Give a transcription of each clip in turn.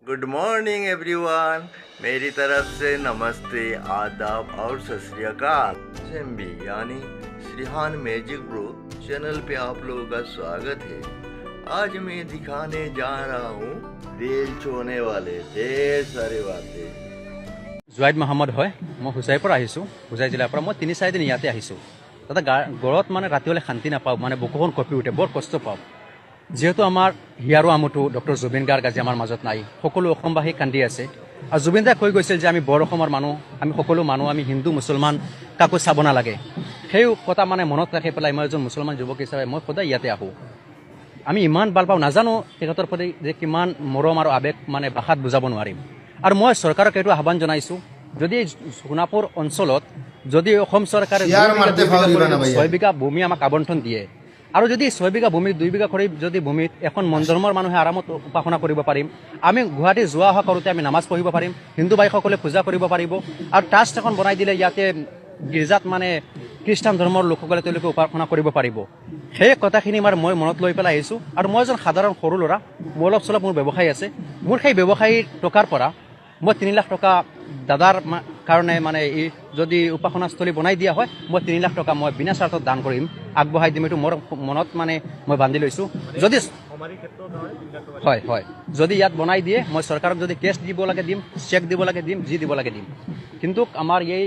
Good morning everyone. मेरी तरफ से नमस्ते, आदाब और सत श्री अकाल। भी यानी श्रीहान मैजिक ब्रो चैनल पे आप लोगों का स्वागत है। आज मैं दिखाने जा रहा हूँ रेल छोड़ने वाले ढेर सारे बातें। জুৱাইদ মহম্মদ হয়। মই হোজাইৰ পৰা আহিছোঁ, হোজাই জিলাৰ পৰা। মই ৩-৪ দিন ইয়াতে আহিছোঁ। তাতে গড়ত মানে ৰাতি হ'লে শান্তি নাপাওঁ, মানে বুকুখন কঁপি উঠে, বৰ কষ্ট পাওঁ। যিহেতু আমাৰ হিয়াৰো আমুটো ডক্টৰ জুবিন গাৰ্গ আজি আমাৰ মাজত নাই, সকলো অসমবাসী কান্দি আছে। আৰু জুবিন দাই কৈ গৈছিল যে আমি বৰ অসমৰ মানুহ, আমি সকলো মানুহ, আমি হিন্দু মুছলমান কাকো চাব নালাগে। সেই কথা মানে মনত ৰাখি পেলাই মই এজন মুছলমান যুৱক হিচাপে মই সদায় ইয়াতে আহোঁ। আমি ইমান ভাল পাওঁ, নাজানো তেখেতৰ প্ৰতি যে কিমান মৰম আৰু আৱেগ মানে ভাষাত বুজাব নোৱাৰিম। আৰু মই চৰকাৰক এইটো আহ্বান জনাইছোঁ, যদি সোণাপুৰ অঞ্চলত যদি অসম চৰকাৰে 6 বিঘা ভূমি আমাক আবণ্টন দিয়ে, আৰু যদি 6 বিঘা ভূমিত 2 বিঘা কৰি যদি ভূমিত এখন মনধৰ্মৰ মানুহে আৰামত উপাসনা কৰিব পাৰিম, আমি গুৱাহাটী যোৱা অহা কৰোঁতে আমি নামাজ পঢ়িব পাৰিম, হিন্দু ভাইসকলে পূজা কৰিব পাৰিব। আৰু ট্ৰাষ্ট এখন বনাই দিলে ইয়াতে গীৰ্জাত মানে খ্ৰীষ্টান ধৰ্মৰ লোকসকলে তেওঁলোকে উপাসনা কৰিব পাৰিব। সেই কথাখিনি মই মনত লৈ পেলাই আহিছোঁ। আৰু মই এজন সাধাৰণ সৰু ল'ৰা, মোৰ অলপ চলপ মোৰ ব্যৱসায় আছে। মোৰ সেই ব্যৱসায়ীৰ টকাৰ পৰা মই 3 লাখ টকা দাদাৰ কাৰণে মানে এই যদি উপাসনাস্থলী বনাই দিয়া হয়, মই 3 লাখ টকা মই বিনা স্বাৰ্থত দান কৰিম, আগবঢ়াই দিম। এইটো মোৰ মনত মানে মই বান্ধি লৈছোঁ। যদি হয় যদি ইয়াত বনাই দিয়ে, মই চৰকাৰক যদি কেছ দিব লাগে দিম, চেক দিব লাগে দিম, যি দিব লাগে দিম। কিন্তু আমাৰ এই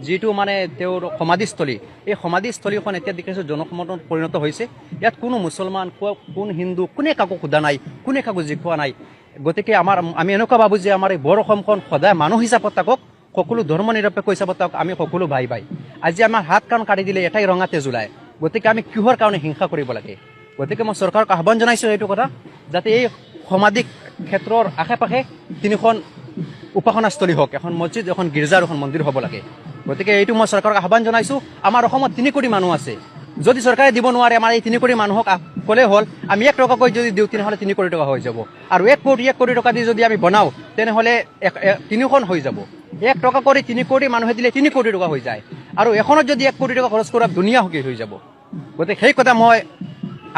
যিটো মানে তেওঁৰ সমাধিস্থলী, এই সমাধিস্থলীখন এতিয়া দেখিছোঁ জনসমৰ্থনত পৰিণত হৈছে। ইয়াত কোনো মুছলমান, কোন হিন্দু, কোনে কাকো সোধা নাই, কোনে কাকো জিকোৱা নাই। গতিকে আমি এনেকুৱা ভাবোঁ যে আমাৰ এই বৰ অসমখন সদায় মানুহ হিচাপত থাকক, সকলো ধৰ্ম নিৰপেক্ষ হিচাপত থাকক, আমি সকলো ভাই ভাই। আজি আমাৰ হাত কাণ কাটি দিলে এটাই ৰঙা তেজ ওলায়। গতিকে আমি কিহৰ কাৰণে হিংসা কৰিব লাগে? গতিকে মই চৰকাৰক আহ্বান জনাইছোঁ এইটো কথা, যাতে এই সমাধি ক্ষেত্ৰৰ আশে পাশে 3খন উপাসনাস্থলী হওক, এখন মছজিদ, এখন গীৰ্জা আৰু এখন মন্দিৰ হ'ব লাগে। গতিকে এইটো মই চৰকাৰক আহ্বান জনাইছোঁ। আমাৰ অসমত 3 কোটি মানুহ আছে। যদি চৰকাৰে দিব নোৱাৰে, আমাৰ এই 3 কোটি মানুহক ক'লে হ'ল, আমি 1 টকাকৈ যদি দিওঁ তেনেহ'লে 3 কোটি টকা হৈ যাব। আৰু 1 কোটি টকা দি যদি আমি বনাওঁ, তেনেহ'লে 3খন হৈ যাব। 1 টকা কৰি 3 কোটি মানুহে দিলে 3 কোটি টকা হৈ যায়। আৰু এখনত যদি 1 কোটি টকা খৰচ কৰা, দুনিয়া সুখী হৈ যাব। গতিকে সেই কথা মই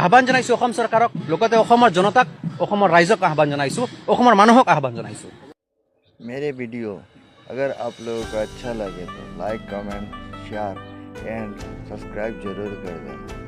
আহ্বান জনাইছোঁ অসম চৰকাৰক, লগতে অসমৰ জনতাক, অসমৰ ৰাইজক আহ্বান জনাইছোঁ, অসমৰ মানুহক আহ্বান জনাইছোঁ। मेरे वीडियो अगर आप लोगों को अच्छा लगे तो like, comment, share and subscribe जरूर कर देना।